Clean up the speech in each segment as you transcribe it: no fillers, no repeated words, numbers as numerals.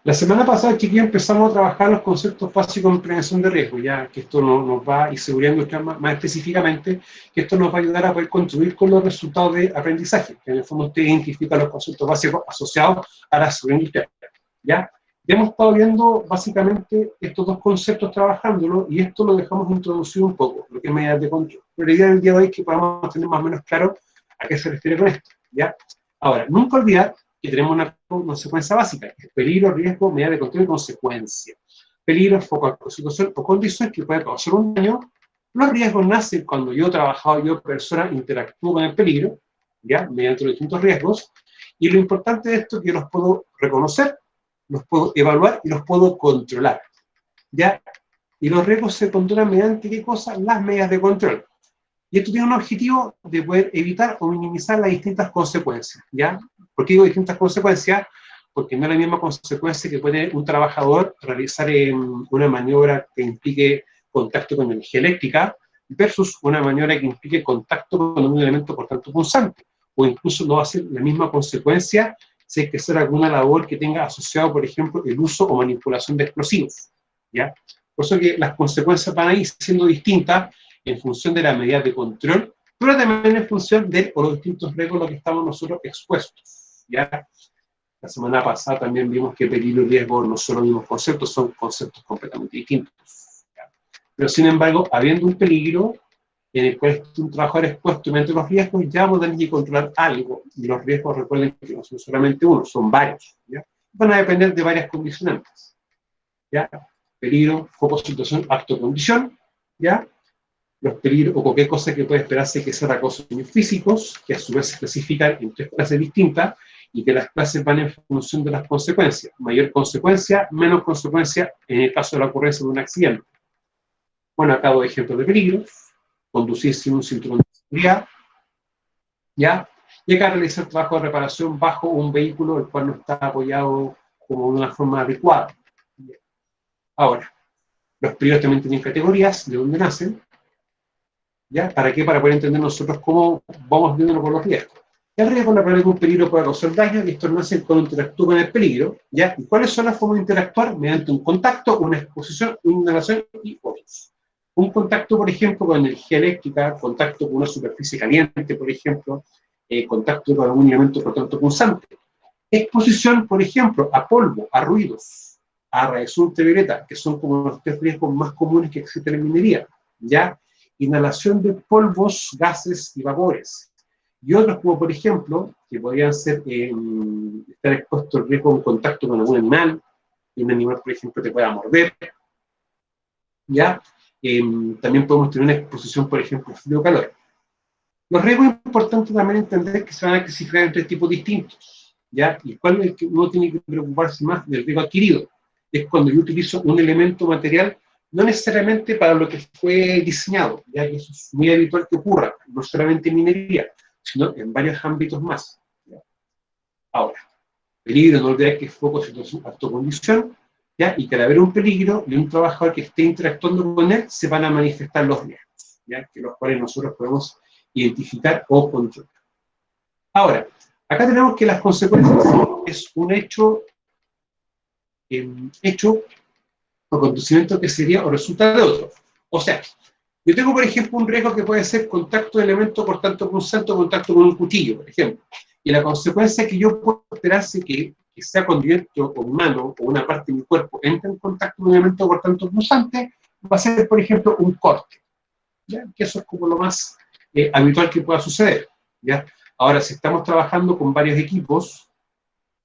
La semana pasada, chiquillos, empezamos a trabajar los conceptos básicos en prevención de riesgo, ya que esto nos va, y seguridad industrial más específicamente, que esto nos va a ayudar a poder contribuir con los resultados de aprendizaje, que en el fondo usted identifica los conceptos básicos asociados a la seguridad industrial, ¿ya? Ya hemos estado viendo básicamente estos dos conceptos trabajándolo, y esto lo dejamos introducido un poco, lo que es medidas de control. Pero la idea del día de hoy es que podamos tener más o menos claro a qué se refiere con esto, ¿ya? Ahora, nunca olvidar que tenemos una consecuencia básica, que es peligro, riesgo, medida de control y consecuencia. Peligro, foco de situación o condición que puede causar un daño. Los riesgos nacen cuando yo, trabajador, yo, persona, interactúo con el peligro, ¿ya? Mediante los distintos riesgos, y lo importante de esto es que los puedo reconocer, los puedo evaluar y los puedo controlar, ¿ya? Y los riesgos se controlan mediante, ¿qué cosa? Las medidas de control. Y esto tiene un objetivo de poder evitar o minimizar las distintas consecuencias, ¿ya? ¿Por qué digo distintas consecuencias? Porque no es la misma consecuencia que puede un trabajador realizar una maniobra que implique contacto con energía eléctrica versus una maniobra que implique contacto con un elemento por tanto punzante, o incluso no va a ser la misma consecuencia si hay que hacer alguna labor que tenga asociado, por ejemplo, el uso o manipulación de explosivos, ¿ya? Por eso que las consecuencias van a ir siendo distintas en función de las medidas de control, pero también en función de los distintos riesgos a los que estamos nosotros expuestos, ¿ya? La semana pasada también vimos que peligro y riesgo no son los mismos conceptos, son conceptos completamente distintos, ¿ya? Pero sin embargo, habiendo un peligro en el cual un trabajador expuesto mediante los riesgos, ya vamos a tener que controlar algo, y los riesgos, recuerden que no son solamente uno, son varios, ¿ya? Van a depender de varias condicionantes, ¿ya? Peligro, foco, situación, acto, condición, ¿ya? Los peligros o cualquier cosa que puede esperarse que sea acosos físicos, que a su vez se especifican en tres clases distintas, y que las clases van en función de las consecuencias. Mayor consecuencia, menos consecuencia en el caso de la ocurrencia de un accidente. Bueno, acá doy ejemplos de peligros: conducir sin un cinturón de seguridad, ¿ya? Y acá realizar trabajo de reparación bajo un vehículo el cual no está apoyado como de una forma adecuada. Ahora, los peligros también tienen categorías, de dónde nacen, ¿ya? ¿Para qué? Para poder entender nosotros cómo vamos viendo con los riesgos. El riesgo es la que un peligro puede causar daño, y esto nace cuando interactúa con el peligro, ¿ya? ¿Y cuáles son las formas de interactuar? Mediante un contacto, una exposición, una inhalación y otros. Un contacto, por ejemplo, con energía eléctrica, contacto con una superficie caliente, por ejemplo, contacto con algún elemento por tanto punzante. Exposición, por ejemplo, a polvo, a ruidos, a radiación ultravioleta, que son como los tres riesgos más comunes que existen en minería, ¿ya? Inhalación de polvos, gases y vapores. Y otros como, por ejemplo, que podrían ser estar expuesto al riesgo de contacto con algún animal, y un animal, por ejemplo, te pueda morder, ¿ya? También podemos tener una exposición, por ejemplo, frío-calor. Los riesgos es importante también entender que se van a clasificar en tres tipos distintos, ¿ya? Y cuál es el que uno tiene que preocuparse más del riesgo adquirido. Es cuando yo utilizo un elemento material no necesariamente para lo que fue diseñado, ya que eso es muy habitual que ocurra, no solamente en minería, sino en varios ámbitos más, ¿ya? Ahora, peligro, no olvidar que es foco, situación, acto, condición, ¿ya? Y que al haber un peligro y un trabajador que esté interactuando con él, se van a manifestar los riesgos, ¿ya? Que los cuales nosotros podemos identificar o controlar. Ahora, acá tenemos que las consecuencias es un hecho o acontecimiento que sería o resulta de otro. O sea, yo tengo, por ejemplo, un riesgo que puede ser contacto de elemento por tanto con un salto, contacto con un cuchillo, por ejemplo. Y la consecuencia que yo puedo esperar es que sea con directo o mano o una parte de mi cuerpo entre en contacto con un elemento por tanto punzante, va a ser, por ejemplo, un corte, ¿ya? Que eso es como lo más habitual que pueda suceder, ¿ya? Ahora, si estamos trabajando con varios equipos,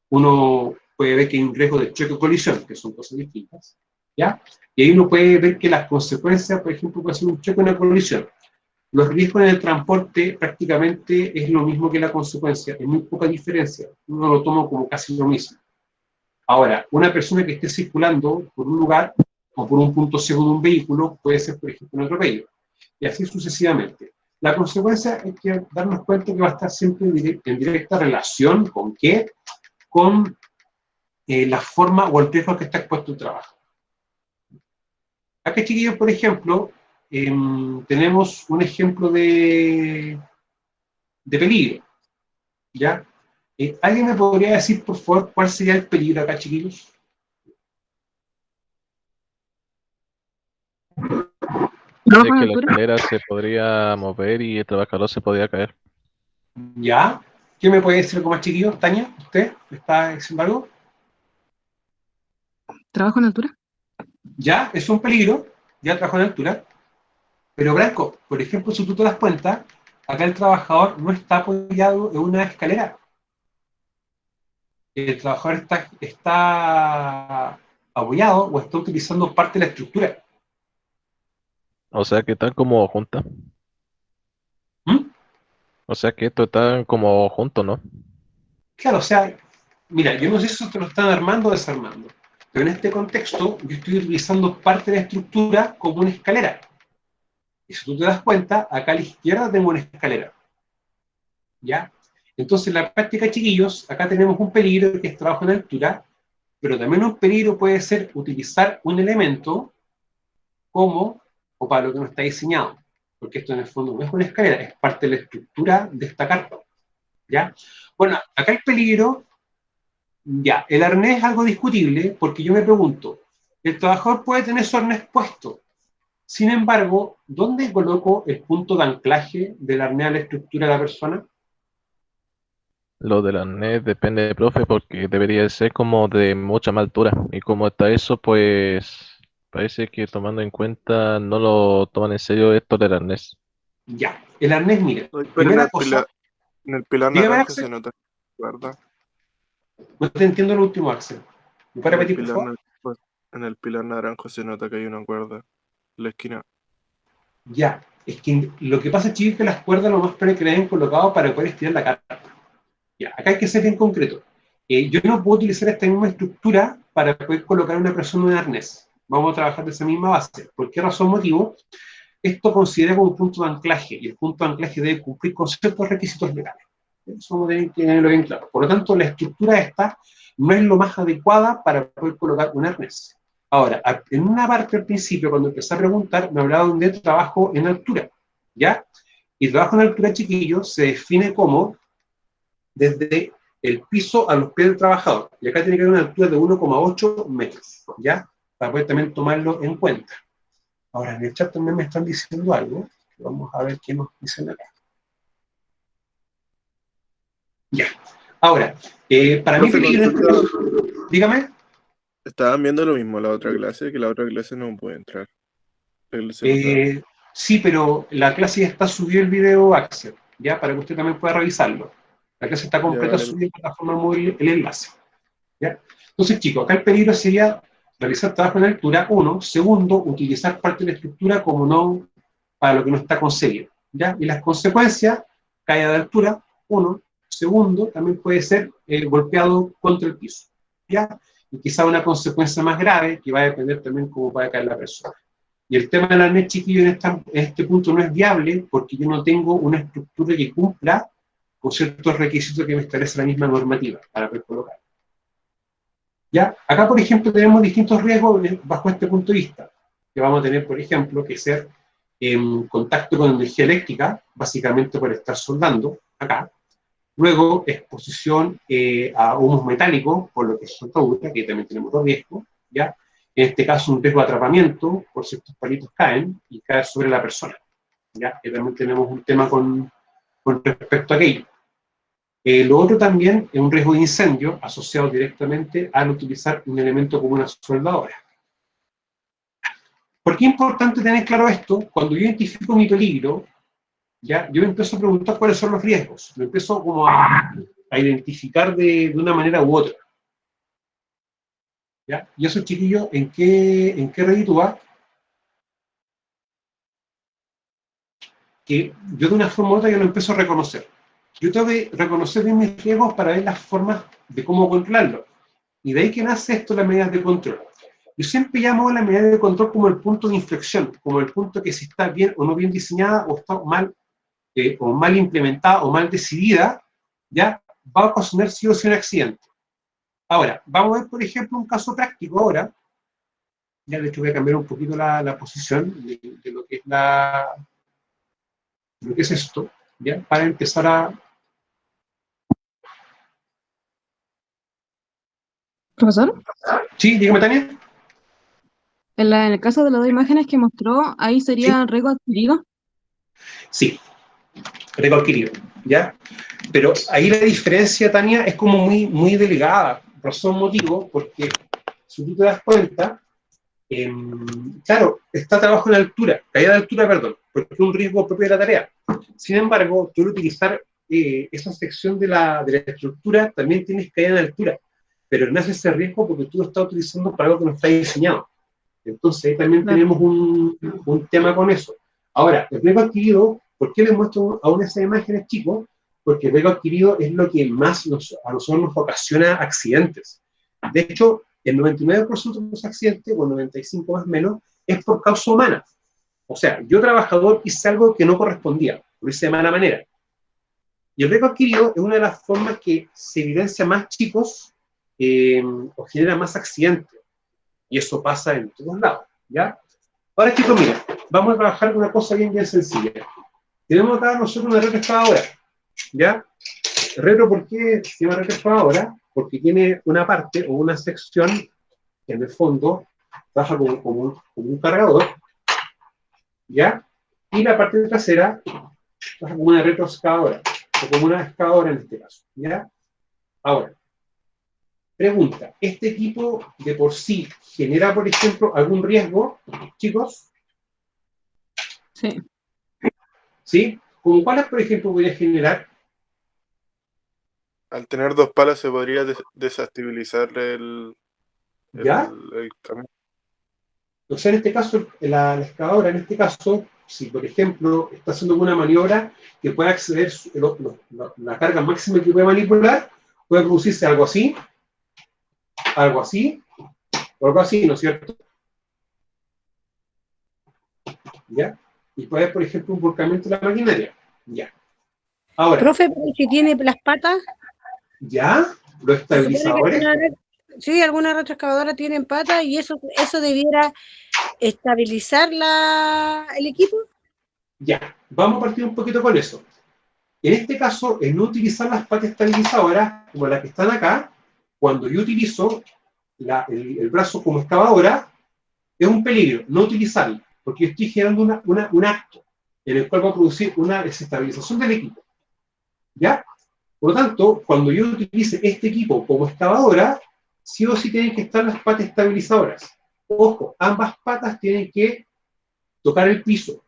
uno puede ver que hay un riesgo de choque o colisión, que son cosas distintas, ¿ya? Y ahí uno puede ver que las consecuencias, por ejemplo, puede ser un choque o una colisión. Los riesgos en el transporte prácticamente es lo mismo que la consecuencia, es muy poca diferencia, uno lo toma como casi lo mismo. Ahora, una persona que esté circulando por un lugar o por un punto ciego de un vehículo puede ser, por ejemplo, un atropello, y así sucesivamente. La consecuencia es que darnos cuenta que va a estar siempre en directa relación con qué, con la forma o el riesgo al que está expuesto el trabajo. Acá, chiquillos, por ejemplo, tenemos un ejemplo de peligro, ¿ya? ¿Alguien me podría decir, por favor, cuál sería el peligro acá, chiquillos? De ¿Trabajo en que la altura? escalera se podría mover y el trabajador se podía caer. ¿Ya? ¿Qué me puede decir algo más chiquillo? Tania, ¿usted está diciendo algo? ¿Trabajo en altura? Ya, es un peligro, ya trabajo en altura, pero Branco, por ejemplo, si tú te das cuenta, acá el trabajador no está apoyado en una escalera. El trabajador está apoyado o está utilizando parte de la estructura. O sea que están como juntas. ¿Mm? O sea que esto están como juntos, ¿no? Claro, o sea, mira, yo no sé si eso te lo están armando o desarmando, pero en este contexto yo estoy utilizando parte de la estructura como una escalera. Y si tú te das cuenta, acá a la izquierda tengo una escalera, ¿ya? Entonces, en la práctica, chiquillos, acá tenemos un peligro que es trabajo en altura, pero también un peligro puede ser utilizar un elemento como o para lo que no está diseñado, porque esto en el fondo no es una escalera, es parte de la estructura de esta carpa, ¿ya? Bueno, acá el peligro, ya, el arnés es algo discutible, porque yo me pregunto, el trabajador puede tener su arnés puesto, sin embargo, ¿dónde coloco el punto de anclaje del arnés a la estructura de la persona? Lo de la net depende del profe porque debería ser como de mucha más altura. Y como está eso, pues parece que tomando en cuenta no lo toman en serio esto del arnés. Ya, el arnés, mire, Uy, pero primera cosa, en el pilar dígame naranjo Axel, se nota, ¿verdad? no te entiendo lo último Axel. ¿Me puede En el repetir, por pilar, favor? en el pilar naranjo se nota que hay una cuerda en la esquina. Ya, es que lo que pasa, chicos, es que las cuerdas lo más probable es que las hayan colocado para poder estirar la carpa. Ya, acá hay que ser bien concreto. Yo no puedo utilizar esta misma estructura para poder colocar a una persona en un arnés. Vamos a trabajar de esa misma base. ¿Por qué razón motivo? Esto considera como un punto de anclaje y el punto de anclaje debe cumplir con ciertos requisitos legales. Eso vamos a tener que tenerlo bien claro. Por lo tanto, la estructura esta no es lo más adecuada para poder colocar un arnés. Ahora, en una parte al principio, cuando empecé a preguntar, me hablaban de trabajo en altura, ¿ya? Y trabajo en altura, chiquillos, se define como desde el piso a los pies del trabajador. Y acá tiene que haber una altura de 1,8 metros, ¿ya? Para poder también tomarlo en cuenta. Ahora, en el chat también me están diciendo algo. Vamos a ver qué nos dicen acá. Ya. Ahora, para mí Profe, peligro en consulta, este... Dígame. estaban viendo lo mismo la otra clase, que la otra clase no puede entrar. El celular. Eh, sí, pero la clase ya está subido el video Axel, ya, para que usted también pueda revisarlo. La clase está Ya completa vale. subida en plataforma móvil el enlace. ¿Ya? Entonces, chicos, acá el peligro sería realizar trabajo en altura, uno. Segundo, utilizar parte de la estructura como no para lo que no está concebido. ¿Ya? Y las consecuencias, caída de altura, uno. Segundo, también puede ser golpeado contra el piso. ¿Ya? Y quizá una consecuencia más grave, que va a depender también cómo va a caer la persona. Y el tema del arnés, chiquillo, en este punto no es viable porque yo no tengo una estructura que cumpla con ciertos requisitos que me establece la misma normativa para poder colocar. ¿Ya? Acá, por ejemplo, tenemos distintos riesgos bajo este punto de vista, que vamos a tener, por ejemplo, que ser en contacto con energía eléctrica, básicamente por estar soldando, acá. Luego, exposición a humos metálicos, por lo que es soldadura, que también tenemos dos riesgos, ¿ya? En este caso, un riesgo de atrapamiento, por ciertos palitos caen y caen sobre la persona, ¿ya? Que también tenemos un tema con respecto a aquello. Lo otro también es un riesgo de incendio asociado directamente al utilizar un elemento como una soldadora. ¿Por qué es importante tener claro esto? Cuando yo identifico mi peligro, ¿ya? Yo me empiezo a preguntar cuáles son los riesgos. Me empiezo como a identificar de una manera u otra. ¿Ya? Y eso, chiquillo, en qué reditúa? Que yo de una forma u otra yo lo empiezo a reconocer. Yo tengo que reconocer bien mis riesgos para ver las formas de cómo controlarlos. Y de ahí que nace esto las medidas de control. Yo siempre llamo a la medida de control como el punto de inflexión, como el punto que si está bien o no bien diseñada o está o mal implementada o mal decidida, ya va a ocasionar sí o sí un accidente. Ahora, vamos a ver, por ejemplo, un caso práctico ahora. Ya de hecho voy a cambiar un poquito la posición de lo que es lo que es esto, ya, para empezar a... ¿Profesor? Sí, dígame, Tania. En el caso de las dos imágenes que mostró, ahí sería riesgo adquirido. Sí, riesgo adquirido, ¿ya? Pero ahí la diferencia, Tania, es como muy delicada, por son motivos, porque si tú te das cuenta, claro, está trabajo en altura, caída de altura, perdón, porque es un riesgo propio de la tarea. Sin embargo, tú al utilizar esa sección de la estructura, también tienes caída en altura, pero nace ese riesgo porque tú lo estás utilizando para algo que no está diseñado. Entonces, ahí también tenemos un tema con eso. Ahora, el riesgo adquirido, ¿por qué les muestro aún esas imágenes, chicos? Porque el riesgo adquirido es lo que más a nosotros nos ocasiona accidentes. De hecho, el 99% de los accidentes, o el 95% más o menos, es por causa humana. O sea, yo trabajador hice algo que no correspondía, lo hice de mala manera. Y el riesgo adquirido es una de las formas que se evidencia más, chicos, o genera más accidentes. Y eso pasa en todos lados, ¿ya? Ahora, chicos, mira, vamos a trabajar con una cosa bien sencilla. Tenemos acá nosotros una retroexcavadora, ¿ya? Retro, ¿por qué se llama retroexcavadora? Porque tiene una parte o una sección que en el fondo trabaja como un cargador, ¿ya? Y la parte trasera trabaja como una retroexcavadora, o como una excavadora en este caso, ¿ya? Ahora, pregunta, ¿este equipo de por sí genera, por ejemplo, algún riesgo, chicos? Sí. ¿Sí? ¿Como cuáles, por ejemplo, podría generar? Al tener dos palas se podría desestabilizar ¿Ya? el camino. O sea, en este caso, la excavadora, en este caso, si por ejemplo está haciendo alguna maniobra que pueda acceder la carga máxima que puede manipular, puede producirse algo así, o algo así, ¿no es cierto? ¿Ya? Y puede haber, por ejemplo, un volcamiento de la maquinaria. Ya. Ahora, Profe, pero si tiene las patas, ¿ya? Los se supone que estabilizadores, sí, algunas retroexcavadoras tienen patas y eso debiera estabilizar el equipo. ya. Vamos a partir un poquito con eso. En este caso, el no utilizar las patas estabilizadoras, como las que están acá, cuando yo utilizo el brazo como excavadora, es un peligro no utilizarlo, porque yo estoy generando un acto en el cual va a producir una desestabilización del equipo. ¿Ya? Por lo tanto, cuando yo utilice este equipo como excavadora, sí o sí tienen que estar las patas estabilizadoras. Ojo, ambas patas tienen que tocar el piso.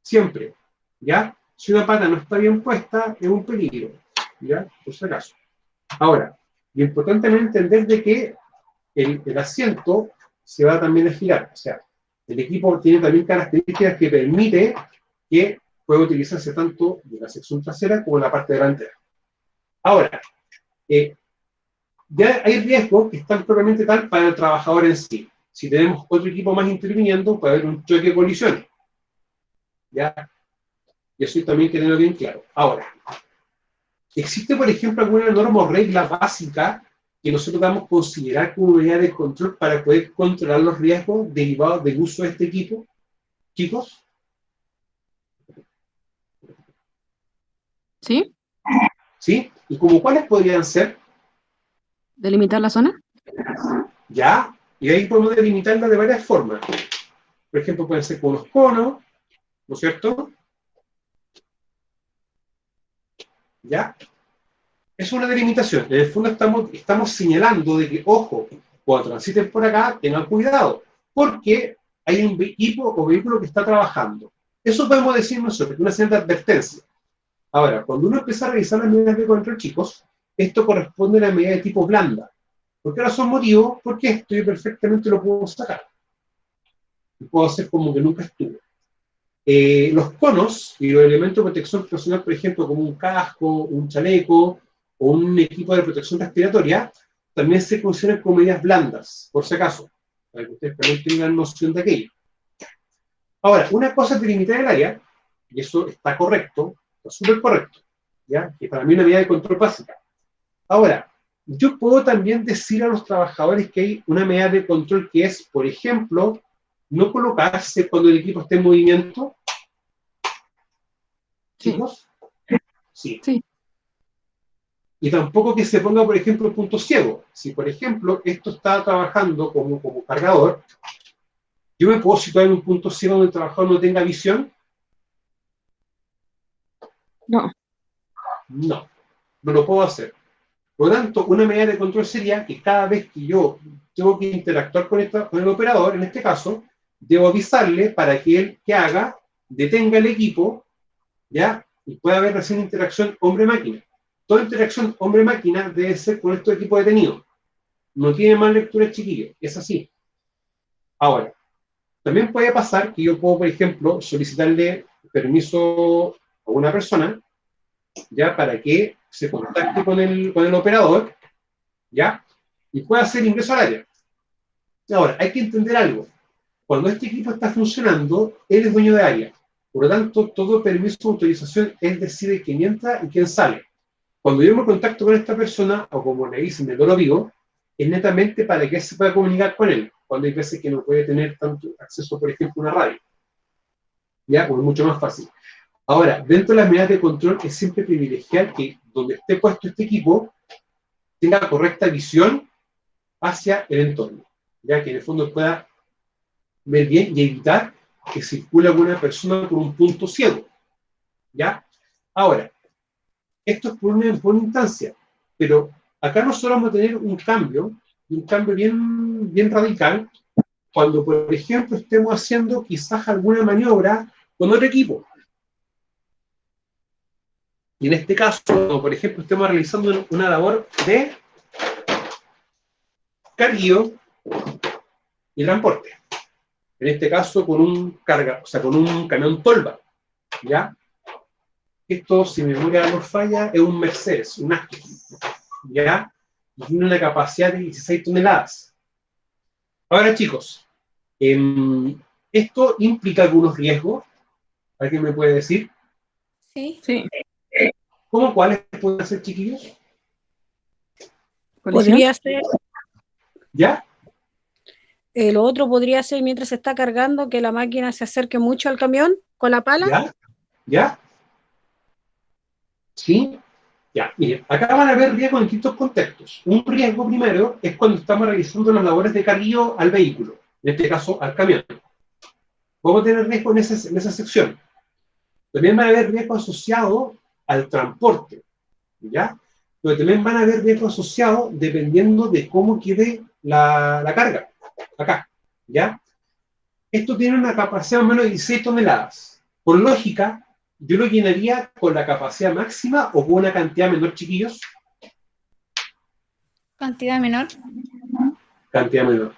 Siempre. ¿Ya? Si una pata no está bien puesta, es un peligro. ¿Ya? Por si acaso. Ahora, y importante entender de que el asiento se va también a girar. O sea, el equipo tiene también características que permite que pueda utilizarse tanto de la sección trasera como en la parte delantera. Ahora, ya hay riesgos que están propiamente tal para el trabajador en sí. Si tenemos otro equipo más interviniendo, puede haber un choque de colisiones. ¿Ya? Y eso también hay que tenerlo bien claro. Ahora, ¿existe, por ejemplo, alguna norma o regla básica que nosotros damos a considerar como unidad de control para poder controlar los riesgos derivados del uso de este equipo? Chicos, ¿Sí? ¿sí? ¿Y como cuáles podrían ser? ¿Delimitar la zona? ¿Ya? Y ahí podemos delimitarla de varias formas. Por ejemplo, pueden ser con los conos, ¿no es cierto? ¿Ya? Es una delimitación. En el fondo estamos señalando de que, ojo, cuando transiten por acá, tengan cuidado, porque hay un equipo o vehículo que está trabajando. Eso podemos decir nosotros, una señal de advertencia. Ahora, cuando uno empieza a revisar las medidas de control, chicos, esto corresponde a la medida de tipo blanda. ¿Por qué razón motivo? Porque esto yo perfectamente lo puedo sacar. Y puedo hacer como que nunca estuve. Los conos y los elementos de protección personal, por ejemplo, como un casco, un chaleco o un equipo de protección respiratoria, también se consideran como medidas blandas, por si acaso, para que ustedes también tengan noción de aquello. Ahora, una cosa es delimitar el área, y eso está correcto, está súper correcto, ¿ya? Que para mí es una medida de control básica. Ahora, yo puedo también decir a los trabajadores que hay una medida de control que es, por ejemplo, no colocarse cuando el equipo esté en movimiento. ¿Chicos? Sí. Sí. Y tampoco que se ponga, por ejemplo, punto ciego. Si, por ejemplo, esto está trabajando como cargador, Yo me puedo situar en un punto ciego donde el trabajador no tenga visión. No. No, no lo puedo hacer. Por lo tanto, una medida de control sería que cada vez que yo tengo que interactuar con el operador, en este caso, debo avisarle para que él que haga, detenga el equipo, ¿ya? Y pueda haber recién interacción hombre-máquina. Toda interacción hombre-máquina debe ser con estos equipos detenidos. No tiene más lectura, chiquillos. Es así. Ahora, también puede pasar que yo puedo, por ejemplo, solicitarle permiso a una persona, ¿ya? Para que se contacte con el operador, ¿ya? Y pueda hacer ingreso al área. Ahora, hay que entender algo. Cuando este equipo está funcionando, él es dueño de área. Por lo tanto, todo permiso de autorización, él decide quién entra y quién sale. Cuando yo me contacto con esta persona, o como le dicen de Toro Vivo, es netamente para que se pueda comunicar con él, cuando hay veces que no puede tener tanto acceso, por ejemplo, a una radio. ¿Ya? Pues es mucho más fácil. Ahora, dentro de las medidas de control, es siempre privilegiar que donde esté puesto este equipo tenga correcta visión hacia el entorno, ya que en el fondo pueda ver bien y evitar que circule alguna persona por un punto ciego. ¿Ya? Ahora, esto es por una instancia, pero acá nosotros vamos a tener un cambio bien, bien radical, cuando, por ejemplo, estemos haciendo quizás alguna maniobra con otro equipo. Y en este caso, como por ejemplo, estemos realizando una labor de carguío y transporte. En este caso, con un con un camión tolva, ¿ya? Esto, si mi memoria no falla, es un Mercedes, un Aston, ¿ya? Y tiene una capacidad de 16 toneladas. Ahora, chicos, esto implica algunos riesgos. ¿Alguien me puede decir? Sí. Sí. ¿Cómo cuáles pueden ser, chiquillos? Colisión. Podría ser, ¿Ya? lo otro podría ser mientras se está cargando que la máquina se acerque mucho al camión con la pala. ¿Ya? ¿Ya? ¿Sí? Ya, miren, acá van a haber riesgos en distintos contextos. Un riesgo primero es cuando estamos realizando las labores de carguío al vehículo, en este caso al camión. Vamos a tener riesgo en esa sección. También van a haber riesgos asociados al transporte, ¿ya? Pero también van a haber riesgos asociados dependiendo de cómo quede la carga, acá, ¿ya? Esto tiene una capacidad más o menos de 16 toneladas. Por lógica, yo lo llenaría con la capacidad máxima o con una cantidad menor, chiquillos. Cantidad menor. Cantidad menor.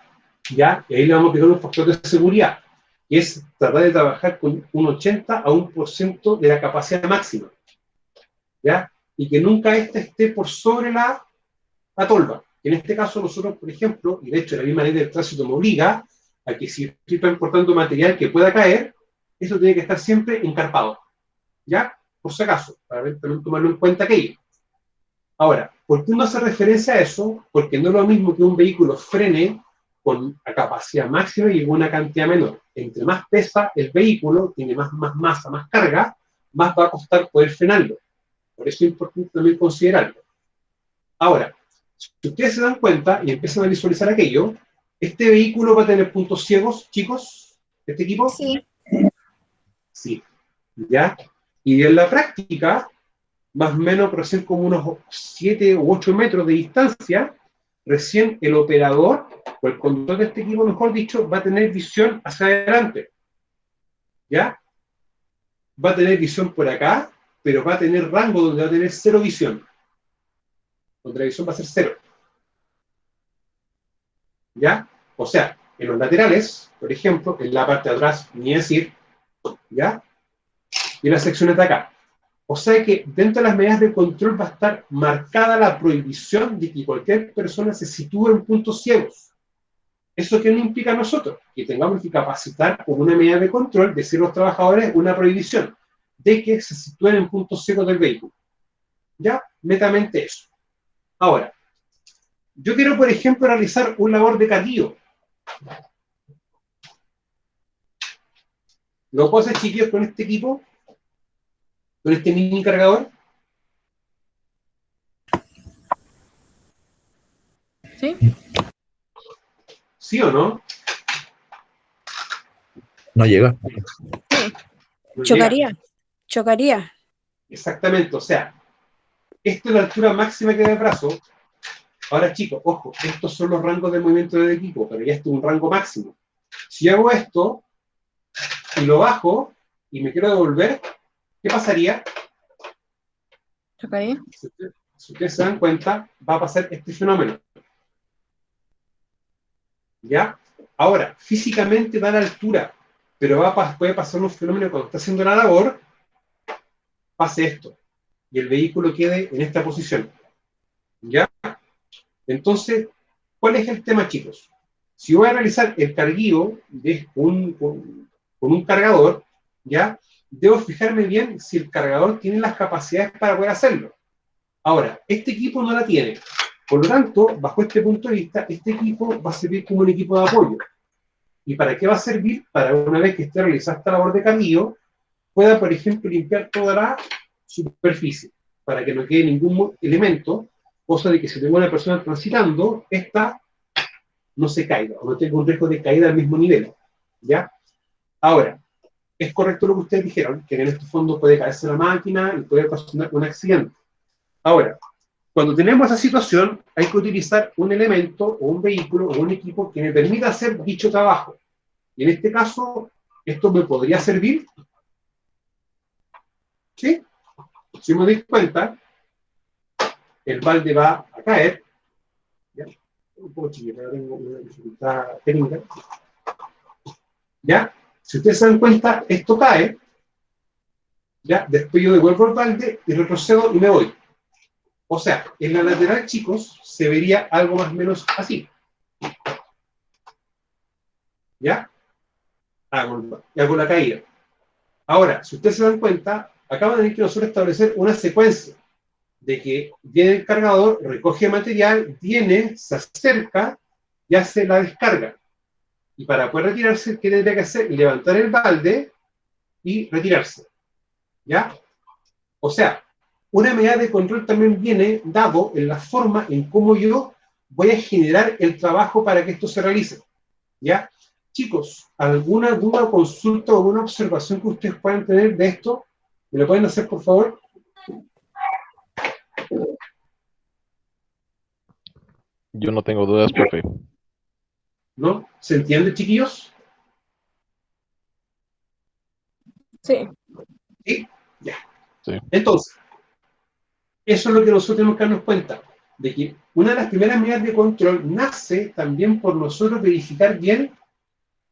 ¿Ya? Y ahí le vamos a pegar un factor de seguridad, que es tratar de trabajar con un 80 a 1% de la capacidad máxima. ¿Ya? Y que nunca esté por sobre la tolva. En este caso, nosotros, por ejemplo, y de hecho la misma ley del tránsito me obliga a que si estoy transportando material que pueda caer, eso tiene que estar siempre encarpado. ¿Ya? Por si acaso, para también tomarlo en cuenta aquello. Ahora, ¿por qué uno hace referencia a eso? Porque no es lo mismo que un vehículo frene con la capacidad máxima y una cantidad menor. Entre más pesa el vehículo, tiene más masa, más carga, más va a costar poder frenarlo. Por eso es importante también considerarlo. Ahora, si ustedes se dan cuenta y empiezan a visualizar aquello, ¿este vehículo va a tener puntos ciegos, chicos? ¿Este equipo? Sí. Sí. ¿Ya? Y en la práctica, más o menos recién como unos 7 u 8 metros de distancia, recién el operador, o el conductor de este equipo, mejor dicho, va a tener visión hacia adelante. ¿Ya? Va a tener visión por acá, pero va a tener rango donde va a tener cero visión. Donde la visión va a ser cero. ¿Ya? O sea, en los laterales, por ejemplo, en la parte de atrás, ni decir, ¿ya? Y en las secciones de acá. O sea que dentro de las medidas de control va a estar marcada la prohibición de que cualquier persona se sitúe en puntos ciegos. ¿Eso qué nos implica a nosotros? Que tengamos que capacitar como una medida de control, decir a los trabajadores una prohibición de que se sitúen en puntos ciegos del vehículo. ¿Ya? Netamente eso. Ahora, yo quiero, por ejemplo, realizar un labor de carguío. ¿Lo puedo hacer, chiquillos, con este equipo? ¿Con este mini cargador? ¿Sí? ¿Sí o no? No llega. No llega. Chocaría. Exactamente, o sea, esta es la altura máxima que da el brazo. Ahora, chicos, ojo, estos son los rangos de movimiento del equipo, pero ya esto es un rango máximo. Si hago esto y lo bajo y me quiero devolver, ¿qué pasaría? ¿Chocaría? Si ustedes se dan cuenta, va a pasar este fenómeno. ¿Ya? Ahora, físicamente da la altura, pero puede pasar un fenómeno cuando está haciendo la labor, pase esto, y el vehículo quede en esta posición. ¿Ya? Entonces, ¿cuál es el tema, chicos? Si voy a realizar el carguío con un cargador, ¿ya? Debo fijarme bien si el cargador tiene las capacidades para poder hacerlo. Ahora, este equipo no la tiene. Por lo tanto, bajo este punto de vista, este equipo va a servir como un equipo de apoyo. ¿Y para qué va a servir? Para una vez que esté realizada esta labor de carguío, pueda, por ejemplo, limpiar toda la superficie, para que no quede ningún elemento, cosa de que si tengo una persona transitando, esta no se caiga, o no tenga un riesgo de caída al mismo nivel. ¿Ya? Ahora, es correcto lo que ustedes dijeron, que en este fondo puede caerse la máquina y puede ocasionar un accidente. Ahora, cuando tenemos esa situación, hay que utilizar un elemento o un vehículo o un equipo que me permita hacer dicho trabajo. Y en este caso, esto me podría servir. ¿Sí? Si me doy cuenta, el balde va a caer. ¿Ya? Un poco chiquita, tengo una dificultad técnica. ¿Ya? Si ustedes se dan cuenta, esto cae. ¿Ya? Después yo devuelvo el balde y retrocedo y me voy. O sea, en la lateral, chicos, se vería algo más o menos así. ¿Ya? Hago la caída. Ahora, si ustedes se dan cuenta, acá van a tener que nosotros establecer una secuencia de que viene el cargador, recoge material, viene, se acerca y hace la descarga. Y para poder retirarse, ¿qué tendría que hacer? Levantar el balde y retirarse. ¿Ya? O sea, una medida de control también viene dado en la forma en cómo yo voy a generar el trabajo para que esto se realice. ¿Ya? Chicos, ¿alguna duda, consulta o alguna observación que ustedes puedan tener de esto? ¿Me lo pueden hacer, por favor? Yo no tengo dudas, profe. ¿No? ¿Se entiende, chiquillos? Sí. ¿Sí? Ya. Sí. Entonces, eso es lo que nosotros tenemos que darnos cuenta, de que una de las primeras medidas de control nace también por nosotros verificar bien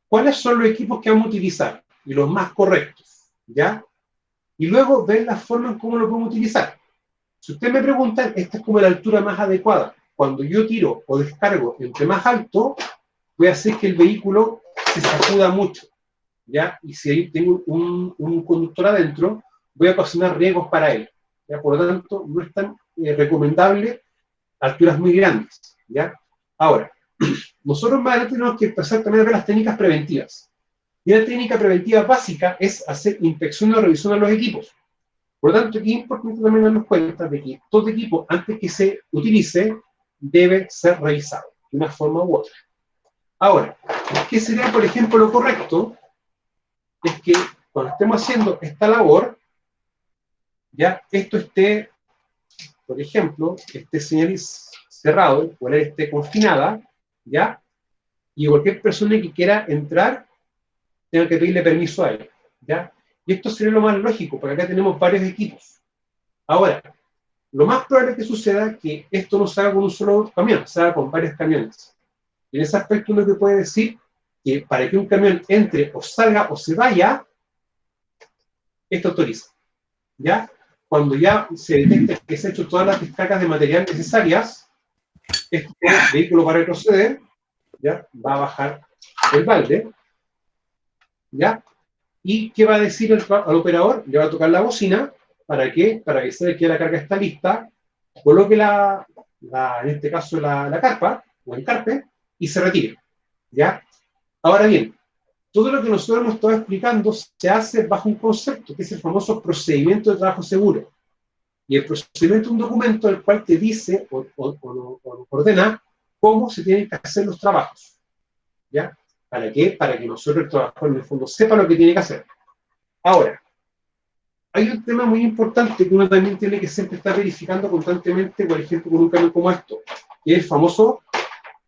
cuáles son los equipos que vamos a utilizar y los más correctos, ¿ya? Y luego ver la forma en cómo lo podemos utilizar. Si ustedes me preguntan, esta es como la altura más adecuada. Cuando yo tiro o descargo entre más alto, voy a hacer que el vehículo se sacuda mucho, ¿ya? Y si ahí tengo un conductor adentro, voy a ocasionar riesgos para él, ¿ya? Por lo tanto, no es tan recomendable alturas muy grandes, ¿ya? Ahora, nosotros más adelante tenemos que empezar también a ver las técnicas preventivas. Y una técnica preventiva básica es hacer inspección o revisión a los equipos. Por lo tanto, aquí es importante también darnos cuenta de que todo equipo, antes que se utilice, debe ser revisado de una forma u otra. Ahora, ¿qué sería, por ejemplo, lo correcto? Es que cuando estemos haciendo esta labor, ya esto esté, por ejemplo, esté cerrado, o esté confinada, ¿ya? Y cualquier persona que quiera entrar tenga que pedirle permiso a él, ¿ya? Y esto sería lo más lógico, porque acá tenemos varios equipos. Ahora, lo más probable que suceda es que esto no se haga con un solo camión, se haga con varios camiones. Y en ese aspecto uno que puede decir que para que un camión entre o salga o se vaya, esto autoriza, ¿ya? Cuando ya se detecta que se han hecho todas las descargas de material necesarias, este vehículo va a retroceder, ¿ya? Va a bajar el balde, ¿ya? ¿Y qué va a decir al operador? Le va a tocar la bocina, ¿para qué? Para avisar que la carga está lista, coloque en este caso la carpa, o el carpe, y se retire, ¿ya? Ahora bien, todo lo que nosotros hemos estado explicando se hace bajo un concepto, que es el famoso procedimiento de trabajo seguro. Y el procedimiento es un documento el cual te dice o ordena cómo se tienen que hacer los trabajos, ¿ya? ¿Para qué? Para que nosotros, el trabajador, en el fondo, sepa lo que tiene que hacer. Ahora, hay un tema muy importante que uno también tiene que siempre estar verificando constantemente, por ejemplo, con un camión como esto, que es el famoso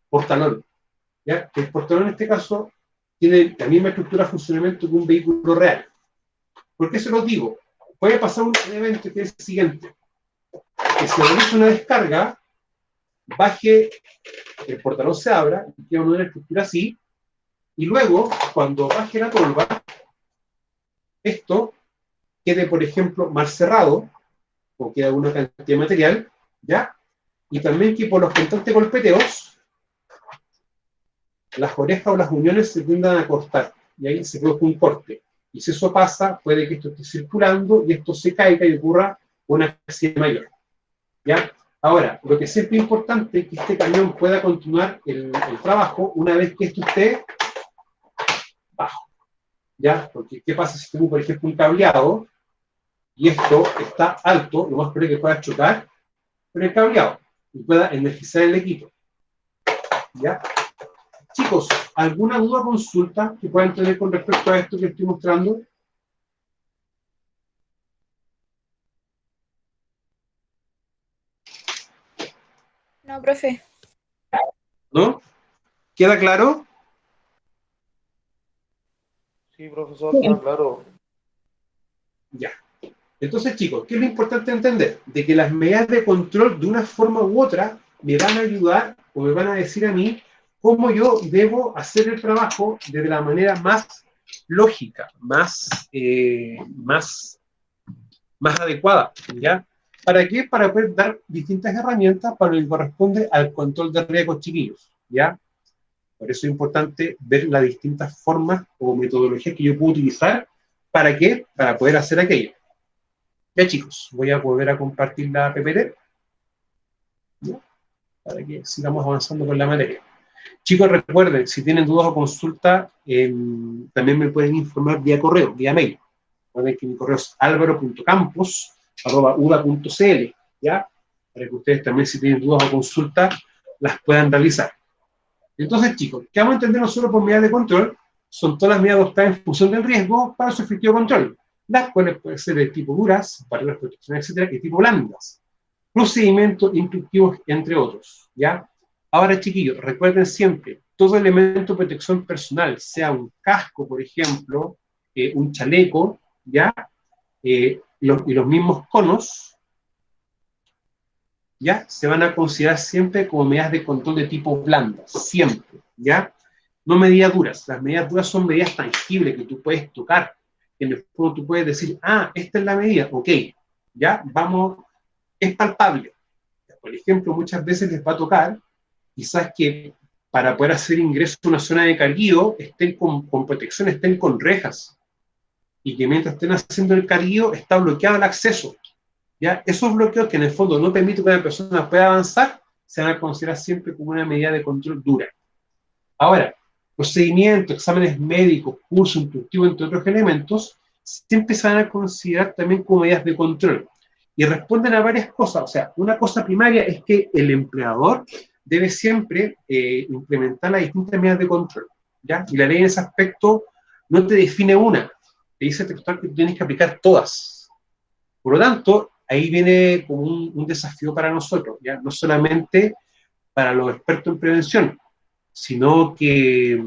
portalón. ¿Ya? El portalón, en este caso, tiene la misma estructura de funcionamiento que un vehículo real. ¿Por qué se lo digo? Puede pasar un evento que es el siguiente: que se realice una descarga, baje, el portalón se abra, y queda una estructura así, y luego, cuando baje la tolva, esto quede, por ejemplo, mal cerrado, o queda alguna cantidad de material, ¿ya? Y también que por los constantes golpeteos, las orejas o las uniones se tiendan a cortar, y ahí se produce un corte. Y si eso pasa, puede que esto esté circulando y esto se caiga y ocurra una accidente mayor. ¿Ya? Ahora, lo que siempre es importante es que este camión pueda continuar el trabajo una vez que esto esté bajo. ¿Ya? Porque, ¿qué pasa si tengo, por ejemplo, un cableado y esto está alto? Lo más probable es que pueda chocar con el cableado y pueda energizar el equipo. ¿Ya? Chicos, ¿alguna duda o consulta que puedan tener con respecto a esto que estoy mostrando? No, profe. ¿No? ¿Queda claro? Sí, profesor, está claro. Ya. Entonces, chicos, ¿qué es lo importante entender? De que las medidas de control, de una forma u otra, me van a ayudar o me van a decir a mí cómo yo debo hacer el trabajo de la manera más lógica, más adecuada, ¿ya? ¿Para qué? Para poder dar distintas herramientas para lo que corresponde al control de riesgos, chiquillos, ¿ya? Por eso es importante ver las distintas formas o metodologías que yo puedo utilizar. ¿Para qué? Para poder hacer aquello. Ya, chicos, voy a volver a compartir la PPT, ¿ya? Para que sigamos avanzando con la materia. Chicos, recuerden, si tienen dudas o consultas, también me pueden informar vía correo, vía mail. Recuerden que mi correo es alvaro.campos@uda.cl, ¿ya? Para que ustedes también, si tienen dudas o consultas, las puedan realizar. Entonces, chicos, ¿qué vamos a entender nosotros por medidas de control? Son todas las medidas adoptadas en función del riesgo para su efectivo control, las cuales pueden ser de tipo duras, barreras, protecciones, etcétera, y tipo blandas, procedimientos instructivos, entre otros, ¿ya? Ahora, chiquillos, recuerden siempre, todo elemento de protección personal, sea un casco, por ejemplo, un chaleco, ¿ya? Y los mismos conos, ¿ya? Se van a considerar siempre como medidas de control de tipo blandas, siempre, ¿ya? No medidas duras. Las medidas duras son medidas tangibles que tú puedes tocar, que en el fondo tú puedes decir, ah, esta es la medida, ok, ¿ya? Vamos, es palpable. Por ejemplo, muchas veces les va a tocar, quizás que para poder hacer ingreso a una zona de carguío, estén con protección, estén con rejas, y que mientras estén haciendo el carguío, está bloqueado el acceso. ¿Ya? Esos bloqueos que en el fondo no permiten que una persona pueda avanzar, se van a considerar siempre como una medida de control dura. Ahora, procedimientos, exámenes médicos, cursos instructivos, entre otros elementos, siempre se van a considerar también como medidas de control. Y responden a varias cosas. O sea, una cosa primaria es que el empleador debe siempre implementar las distintas medidas de control, ¿ya? Y la ley en ese aspecto no te define una, te dice textual que tú tienes que aplicar todas. Por lo tanto, ahí viene como un desafío para nosotros, ¿ya? No solamente para los expertos en prevención, sino que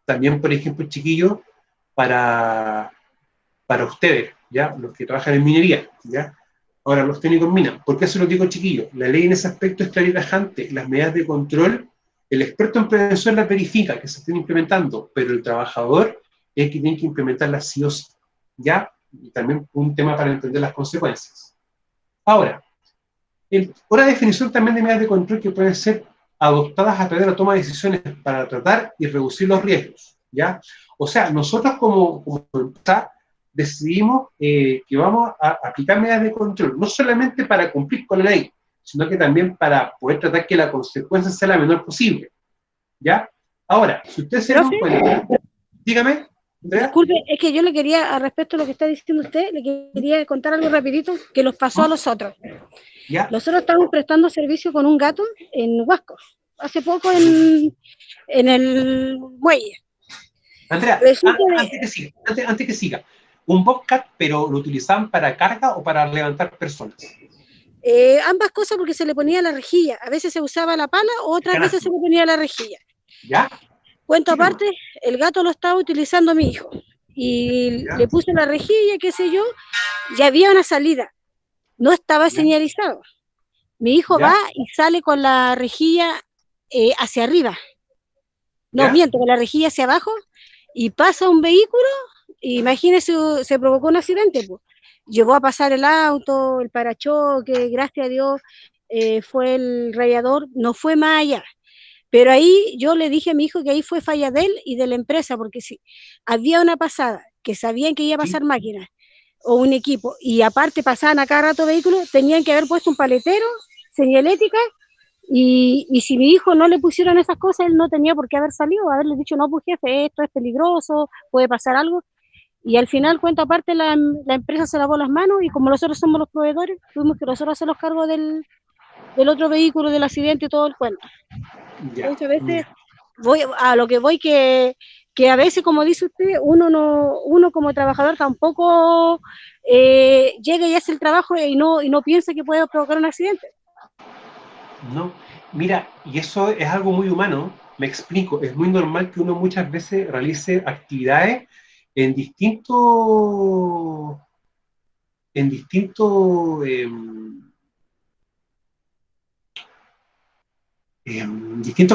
también, por ejemplo, chiquillos, para ustedes, ¿ya? Los que trabajan en minería, ¿ya? Ahora, los técnicos en mina. ¿Por qué se lo digo, chiquillos? La ley en ese aspecto es clara y tajante. Las medidas de control, el experto en prevención las verifica, que se estén implementando, pero el trabajador es el que tiene que implementarlas sí o sí, ¿ya? Y también un tema para entender las consecuencias. Ahora, una definición también de medidas de control que pueden ser adoptadas a través de la toma de decisiones para tratar y reducir los riesgos, ¿ya? O sea, nosotros como empresa decidimos que vamos a aplicar medidas de control, no solamente para cumplir con la ley, sino que también para poder tratar que la consecuencia sea la menor posible, ¿ya? Ahora, si ustedes se dan cuenta, dígame, Andrea. Disculpe, es que yo le quería, al respecto de lo que está diciendo usted, le quería contar algo rapidito que nos pasó a nosotros. ¿Ya? Nosotros estamos prestando servicio con un gato en Huasco. hace poco en el muelle. Andrea, Resulta de- antes que siga, un Bobcat, pero ¿lo utilizaban para carga o para levantar personas? Ambas cosas, porque se le ponía la rejilla. A veces se usaba la pala, otras Canasto. veces se le ponía la rejilla. ¿Ya? Cuento Sí, nomás. aparte, el gato lo estaba utilizando mi hijo. Y Ya. le puse la rejilla, qué sé yo, y había una salida. No estaba Ya. señalizado. Mi hijo Ya. va y sale con la rejilla hacia arriba. No, ¿Ya? miento, con la rejilla hacia abajo, y pasa un vehículo, imagínese, se provocó un accidente, pues. Llegó a pasar el auto, el parachoque, gracias a Dios, fue el radiador, no fue más allá. Pero ahí yo le dije a mi hijo que ahí fue falla de él y de la empresa, porque si había una pasada, que sabían que iba a pasar máquinas o un equipo, y aparte pasaban a cada rato vehículos, tenían que haber puesto un paletero, señalética, y si mi hijo no le pusieron esas cosas, él no tenía por qué haber salido, haberle dicho, no, pues jefe, esto es peligroso, puede pasar algo. Y al final, cuenta aparte, la empresa se lavó las manos, y como nosotros somos los proveedores, tuvimos que nosotros hacer los cargos del otro vehículo, del accidente y todo el cuento. Ya. Entonces, a veces voy a lo que voy, que a veces, como dice usted, uno como trabajador tampoco llega y hace el trabajo y no piensa que puede provocar un accidente. No, mira, y eso es algo muy humano, me explico, es muy normal que uno muchas veces realice actividades en distintos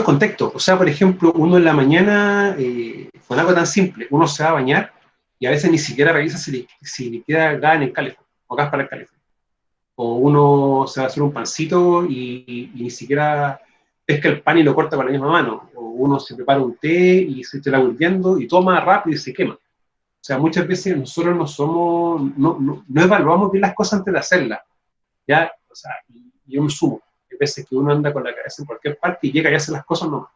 contextos. O sea, por ejemplo, uno en la mañana, con algo tan simple, uno se va a bañar y a veces ni siquiera revisa si le queda gas en el calefón o gas para el calefón. O uno se va a hacer un pancito y ni siquiera pesca el pan y lo corta con la misma mano. O uno se prepara un té y se está hirviendo y toma rápido y se quema. O sea, muchas veces nosotros no evaluamos bien las cosas antes de hacerlas. ¿Ya? O sea, yo me sumo. Hay veces que uno anda con la cabeza en cualquier parte y llega y hace las cosas no.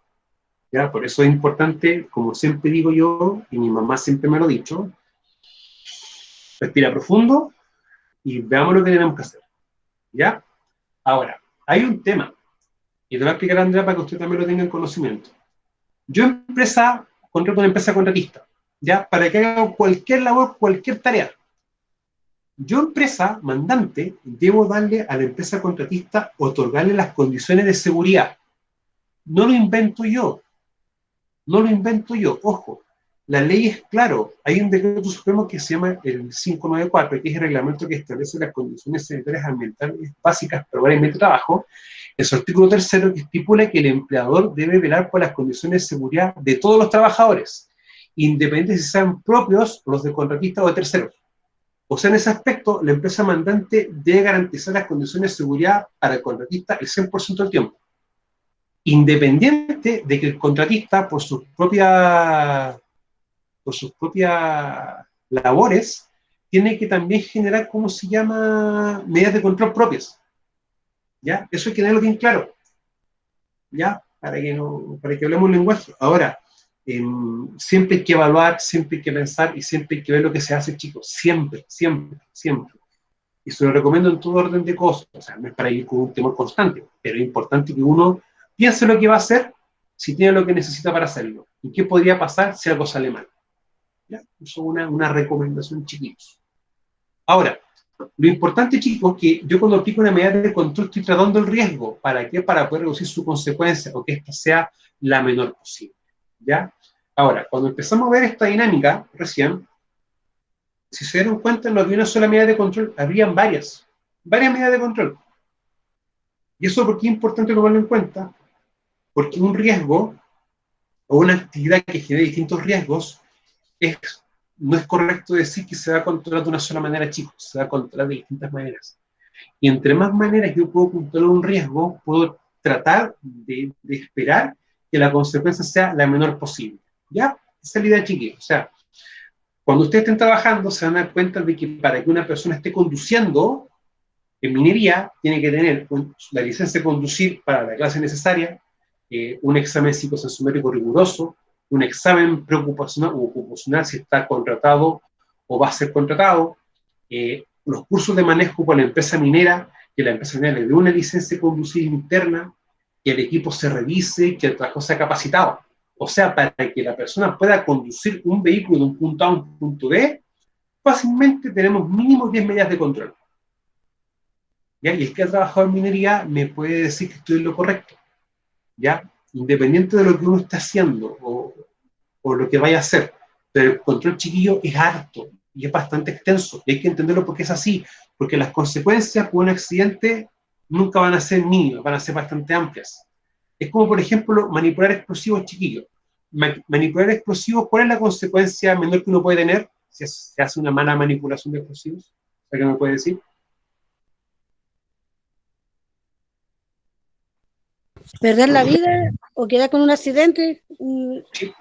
¿Ya? Por eso es importante, como siempre digo yo, y mi mamá siempre me lo ha dicho, respira profundo y veamos lo que tenemos que hacer. ¿Ya? Ahora, hay un tema, y te voy a explicar, Andrea, para que usted también lo tenga en conocimiento. Yo contrato una empresa contratista, ¿ya? Para que haga cualquier labor, cualquier tarea. Yo, empresa mandante, debo darle a la empresa contratista, otorgarle las condiciones de seguridad. No lo invento yo. No lo invento yo. Ojo, la ley es claro. Hay un decreto supremo que se llama el 594, que es el reglamento que establece las condiciones sanitarias ambientales básicas para el ambiente de trabajo. En su artículo 3º, que estipula que el empleador debe velar por las condiciones de seguridad de todos los trabajadores, independientemente si sean propios, los de contratistas o de terceros. O sea, en ese aspecto, la empresa mandante debe garantizar las condiciones de seguridad para el contratista el 100% del tiempo, independiente de que el contratista, por sus propias labores, tiene que también generar, ¿cómo se llama?, medidas de control propias. ¿Ya? Eso hay que tenerlo bien claro. ¿Ya? Para que hablemos un lenguaje. Ahora, siempre hay que evaluar, siempre hay que pensar y siempre hay que ver lo que se hace, chicos. Siempre, siempre, siempre. Y se lo recomiendo en todo orden de cosas. O sea, no es para ir con un temor constante, pero es importante que uno piense lo que va a hacer si tiene lo que necesita para hacerlo. ¿Y qué podría pasar si algo sale mal? ¿Ya? Eso es una recomendación, chiquitos. Ahora, lo importante, chicos, que yo cuando aplico una medida de control estoy tratando el riesgo. ¿Para qué? Para poder reducir su consecuencia o que esta sea la menor posible. ¿Ya? Ahora, cuando empezamos a ver esta dinámica, recién, si se dieron cuenta, no había una sola medida de control, habrían varias medidas de control. ¿Y eso por qué es importante tomarlo en cuenta? Porque un riesgo o una actividad que genera distintos riesgos no es correcto decir que se va a controlar de una sola manera, chicos, se va a controlar de distintas maneras. Y entre más maneras yo puedo controlar un riesgo, puedo tratar de esperar que la consecuencia sea la menor posible. ¿Ya? Esa es la idea, chiquillos. O sea, cuando ustedes estén trabajando, se van a dar cuenta de que para que una persona esté conduciendo en minería, tiene que tener la licencia de conducir para la clase necesaria, un examen psicosensométrico riguroso, un examen preocupacional o ocupacional si está contratado o va a ser contratado, los cursos de manejo por la empresa minera, que la empresa minera le dé una licencia de conducir interna, que el equipo se revise, que el trabajo sea capacitado. O sea, para que la persona pueda conducir un vehículo de un punto A a un punto B, fácilmente tenemos mínimo 10 medidas de control. ¿Ya? Y el que ha trabajado en minería me puede decir que estoy en lo correcto. ¿Ya? Independiente de lo que uno está haciendo o lo que vaya a hacer. Pero el control, chiquillo, es harto y es bastante extenso. Y hay que entenderlo porque es así. Porque las consecuencias por un accidente nunca van a ser mínimas, van a ser bastante amplias. Es como, por ejemplo, manipular explosivos, chiquillos. Manipular explosivos, ¿cuál es la consecuencia menor que uno puede tener si se hace una mala manipulación de explosivos? ¿Qué me puede decir? Perder la vida o quedar con un accidente, Sí.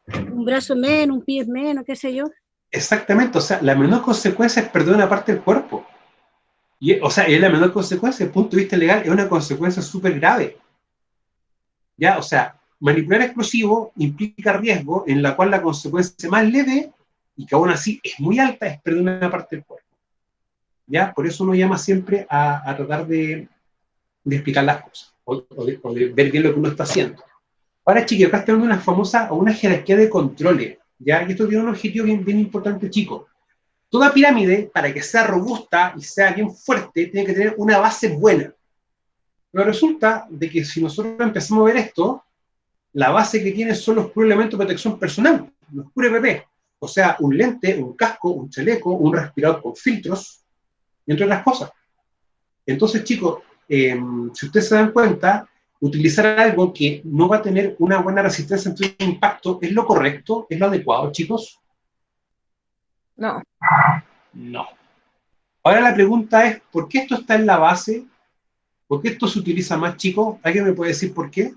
un brazo menos, un pie menos, qué sé yo. Exactamente, o sea, la menor consecuencia es perder una parte del cuerpo. O sea, es la menor consecuencia, desde el punto de vista legal, es una consecuencia súper grave. ¿Ya? O sea, manipular explosivo implica riesgo en la cual la consecuencia más leve, y que aún así es muy alta, es perder una parte del cuerpo. ¿Ya? Por eso uno llama siempre a tratar de explicar las cosas, o de ver bien lo que uno está haciendo. Ahora, chiquillos, acá tenemos una jerarquía de controles, ¿ya? Y esto tiene un objetivo bien importante, chicos. Toda pirámide, para que sea robusta y sea bien fuerte, tiene que tener una base buena. Pero resulta de que si nosotros empezamos a ver esto, la base que tiene son los puros elementos de protección personal, los puros EPP. O sea, un lente, un casco, un chaleco, un respirador con filtros, y entre otras cosas. Entonces, chicos, si ustedes se dan cuenta, utilizar algo que no va a tener una buena resistencia ante el impacto, ¿es lo correcto? ¿Es lo adecuado, chicos? No. No. Ahora la pregunta es, ¿por qué esto está en la base? ¿Por qué esto se utiliza más, chicos? ¿Alguien me puede decir por qué?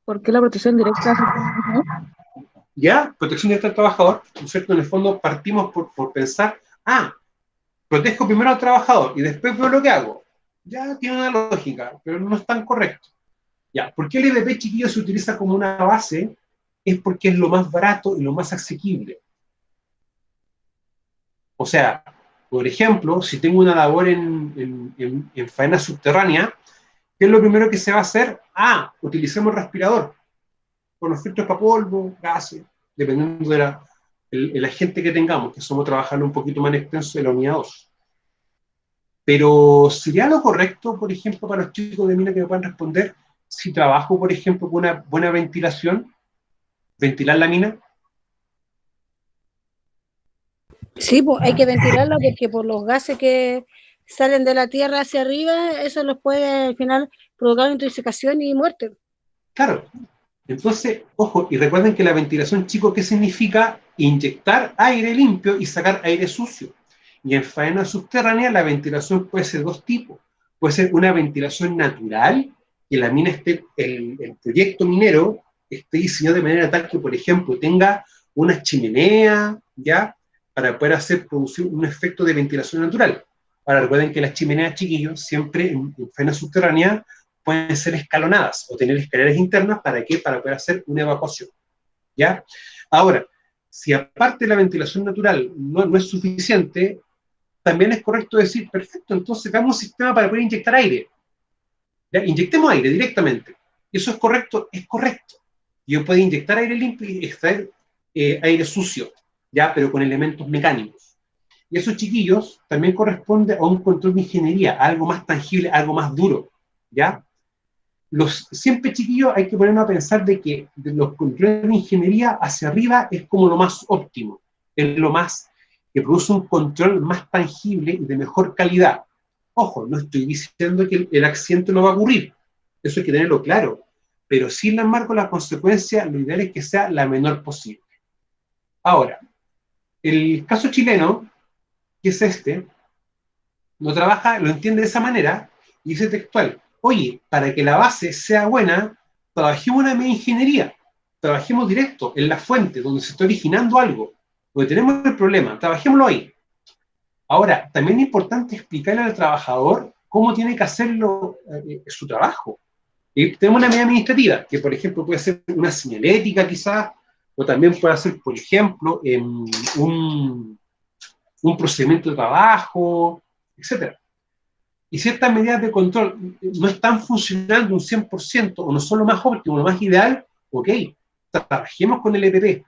¿Por qué la protección directa? Ya, protección directa al trabajador, ¿no es cierto? En el fondo partimos por pensar, protejo primero al trabajador y después veo lo que hago. Ya tiene una lógica, pero no es tan correcto. Ya, ¿por qué el EDP, chiquillo, se utiliza como una base? Es porque es lo más barato y lo más asequible. O sea, por ejemplo, si tengo una labor en faena subterránea, ¿qué es lo primero que se va a hacer? Utilicemos el respirador, con los filtros para polvo, gases, dependiendo de el agente que tengamos, que somos trabajando un poquito más extenso de la unidad 2. Pero ¿sería lo correcto, por ejemplo, para los chicos de mina que me puedan responder, si trabajo, por ejemplo, con una buena ventilación, ventilar la mina? Sí, pues hay que ventilarla porque por los gases que salen de la tierra hacia arriba, eso los puede al final provocar intoxicación y muerte. Claro. Entonces, ojo, y recuerden que la ventilación, chicos, ¿qué significa? Inyectar aire limpio y sacar aire sucio. Y en faena subterránea la ventilación puede ser dos tipos. Puede ser una ventilación natural, que la mina el proyecto minero esté diseñado de manera tal que, por ejemplo, tenga una chimenea, ¿ya? Para poder producir un efecto de ventilación natural. Ahora, recuerden que las chimeneas, chiquillos, siempre en faena subterránea pueden ser escalonadas o tener escaleras internas. ¿Para qué? Para poder hacer una evacuación. ¿Ya? Ahora, si aparte de la ventilación natural no es suficiente, también es correcto decir, perfecto, entonces hagamos un sistema para poder inyectar aire. ¿Ya? Inyectemos aire directamente. ¿Eso es correcto? Es correcto. Yo puedo inyectar aire limpio y extraer aire sucio, ¿ya? Pero con elementos mecánicos. Y eso, chiquillos, también corresponde a un control de ingeniería, algo más tangible, algo más duro, ¿ya? Siempre, chiquillos, hay que ponernos a pensar de que de los controles de ingeniería hacia arriba es como lo más óptimo, es lo más que produce un control más tangible y de mejor calidad. Ojo, no estoy diciendo que el accidente no va a ocurrir, eso hay que tenerlo claro, pero sin embargo la consecuencia, lo ideal es que sea la menor posible. Ahora, el caso chileno, que es este, lo entiende de esa manera y dice textual: oye, para que la base sea buena, trabajemos en la ingeniería, trabajemos directo en la fuente donde se está originando algo, donde tenemos el problema, trabajémoslo ahí. Ahora, también es importante explicarle al trabajador cómo tiene que hacerlo su trabajo. Tenemos una medida administrativa, que por ejemplo puede ser una señalética quizás, o también puede ser, por ejemplo, un procedimiento de trabajo, etcétera. y ciertas medidas de control no están funcionando un 100% o no son lo más óptimo, lo más ideal, ok, trabajemos con el EPP,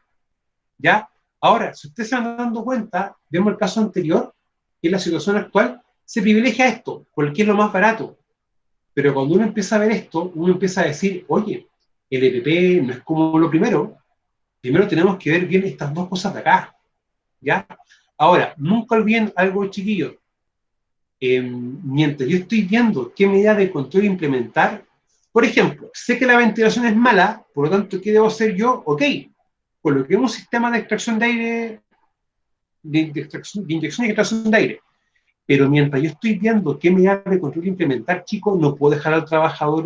¿ya? Ahora, si ustedes se van dando cuenta, vemos el caso anterior, que en la situación actual se privilegia esto, porque es lo más barato, pero cuando uno empieza a ver esto, uno empieza a decir, oye, el EPP no es como lo primero tenemos que ver bien estas dos cosas de acá, ¿ya? Ahora, nunca olviden algo, chiquillos, mientras yo estoy viendo qué medida de control implementar, por ejemplo, sé que la ventilación es mala, por lo tanto, ¿qué debo hacer yo? Ok, coloquemos un sistema de extracción de aire, de inyección y extracción de aire, pero mientras yo estoy viendo qué medida de control implementar, chicos, no puedo dejar al trabajador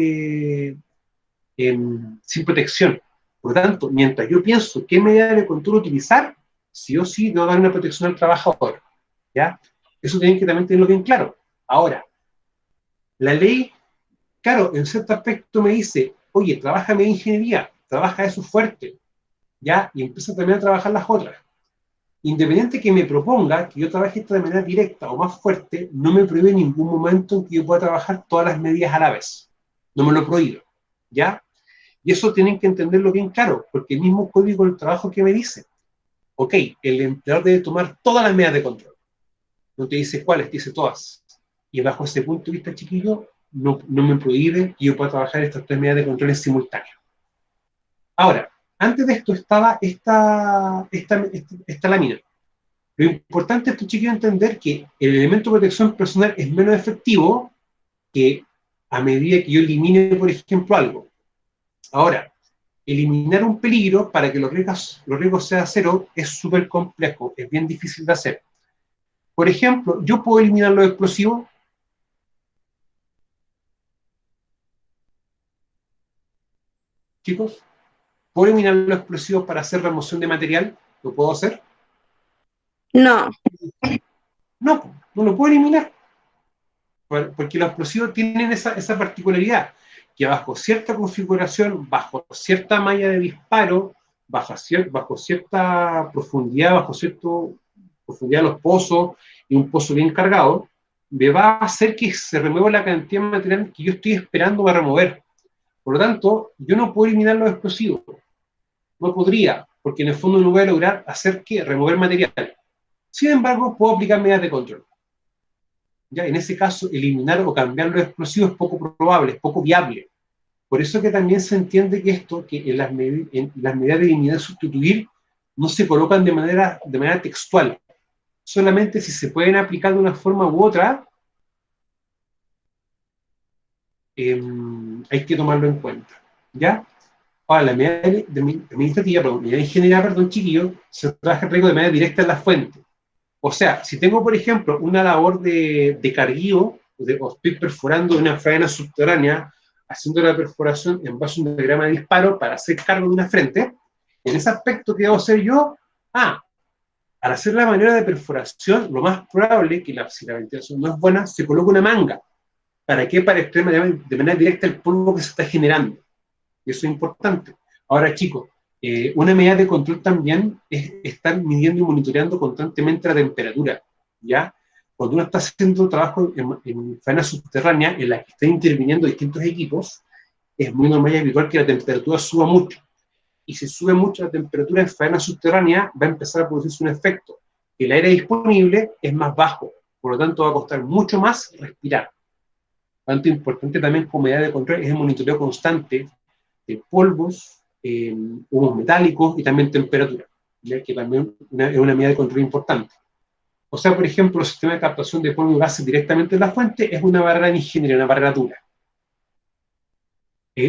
sin protección. Por lo tanto, mientras yo pienso qué medida de control utilizar, sí o sí debo dar una protección al trabajador, ¿ya? Eso tienen que también tenerlo bien claro. Ahora, la ley, claro, en cierto aspecto me dice, oye, trabaja mi ingeniería, trabaja eso fuerte, ¿ya? Y empieza también a trabajar las otras. Independiente que me proponga que yo trabaje esto de manera directa o más fuerte, no me prohíbe en ningún momento en que yo pueda trabajar todas las medidas a la vez. No me lo prohíbe, ¿ya? Y eso tienen que entenderlo bien claro, porque el mismo código del trabajo que me dice, ok, el empleador debe tomar todas las medidas de control. No te dice cuáles, te dice todas. Y bajo ese punto de vista, chiquillo, no me prohíbe que yo pueda trabajar estas tres medidas de control en simultáneo. Ahora, antes de esto estaba esta lámina. Lo importante es, chiquillo, entender que el elemento de protección personal es menos efectivo que a medida que yo elimine, por ejemplo, algo. Ahora, eliminar un peligro para que los riesgos sean cero es súper complejo, es bien difícil de hacer. Por ejemplo, yo puedo eliminar los explosivos. Chicos, ¿puedo eliminar los explosivos para hacer remoción de material? ¿Lo puedo hacer? No, No, no lo puedo eliminar. Porque los explosivos tienen esa particularidad, que bajo cierta configuración, bajo cierta malla de disparo, bajo cierta profundidad, bajo cierta profundidad de los pozos, y un pozo bien cargado, me va a hacer que se remueva la cantidad de material que yo estoy esperando para remover. Por lo tanto, yo no puedo eliminar los explosivos. No podría, porque en el fondo no voy a lograr hacer que remover material. Sin embargo, puedo aplicar medidas de control. Ya, en ese caso, eliminar o cambiar los explosivos es poco probable, es poco viable. Por eso que también se entiende que esto, que en las medidas de eliminar y sustituir, no se colocan de manera textual. Solamente si se pueden aplicar de una forma u otra, hay que tomarlo en cuenta. ¿Ya? Ahora, la medida administrativa, perdón, medida de ingeniería, perdón, chiquillo, se trabaja el riesgo de manera directa en la fuente. O sea, si tengo, por ejemplo, una labor de carguío, o estoy perforando una faena subterránea, haciendo la perforación en base a un diagrama de disparo para hacer cargo de una frente, en ese aspecto, ¿qué debo hacer yo? Al hacer la manera de perforación, lo más probable es que si la ventilación no es buena, se coloca una manga. ¿Para qué? Para extraer de manera directa el polvo que se está generando. Y eso es importante. Ahora, chicos, una medida de control también es estar midiendo y monitoreando constantemente la temperatura, ¿ya? Cuando uno está haciendo trabajo en faena subterránea, en la que están interviniendo distintos equipos, es muy normal y habitual que la temperatura suba mucho. Y si sube mucho la temperatura en faena subterránea, va a empezar a producirse un efecto. El aire disponible es más bajo, por lo tanto va a costar mucho más respirar. Tanto importante también como medida de control es el monitoreo constante de polvos, humos metálicos y también temperatura, ¿ya? Que también es una medida de control importante. O sea, por ejemplo, el sistema de captación de polvo y gases directamente en la fuente es una barrera de ingeniería, una barrera dura.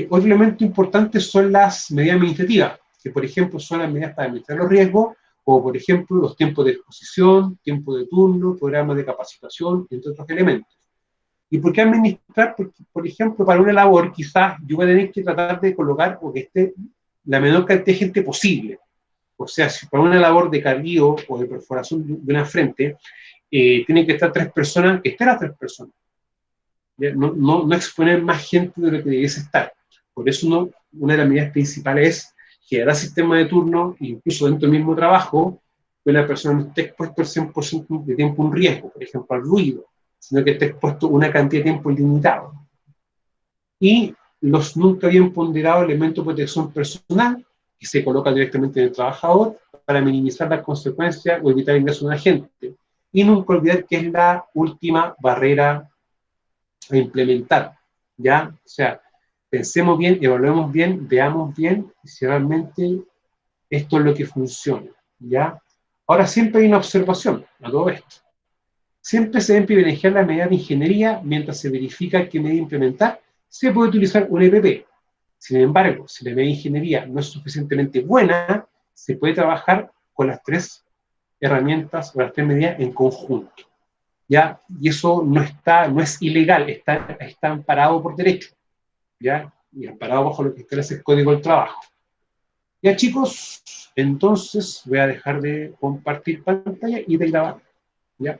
Otro elemento importante son las medidas administrativas, que por ejemplo son las medidas para administrar los riesgos, o por ejemplo los tiempos de exposición, tiempo de turno, programas de capacitación, entre otros elementos. ¿Y por qué administrar? Porque, por ejemplo, para una labor quizás yo voy a tener que tratar de colocar o que esté la menor cantidad de gente posible. O sea, si para una labor de carguío o de perforación de una frente, tienen que estar 3 personas, que estén las 3 personas. No exponer más gente de lo que debiese estar. Por eso una de las medidas principales es generar sistemas de turno, incluso dentro del mismo trabajo, que la persona no esté expuesta al 100% de tiempo a un riesgo, por ejemplo, al ruido, sino que está expuesto una cantidad de tiempo limitado. Y los nunca bien ponderados elementos de protección personal, que se colocan directamente en el trabajador para minimizar las consecuencias o evitar el ingreso de un agente. Y nunca olvidar que es la última barrera a implementar, ¿ya? O sea, pensemos bien, evaluemos bien, veamos bien si realmente esto es lo que funciona, ¿ya? Ahora siempre hay una observación a todo esto. Siempre se deben privilegiar las medidas de ingeniería mientras se verifica qué medida implementar. Se puede utilizar un EPP. Sin embargo, si la medida de ingeniería no es suficientemente buena, se puede trabajar con las tres herramientas o las tres medidas en conjunto, ¿ya? Y eso no es ilegal, está amparado por derecho, ¿ya? Y amparado bajo lo que establece el Código del Trabajo. Ya, chicos, entonces voy a dejar de compartir pantalla y de grabar, ¿ya?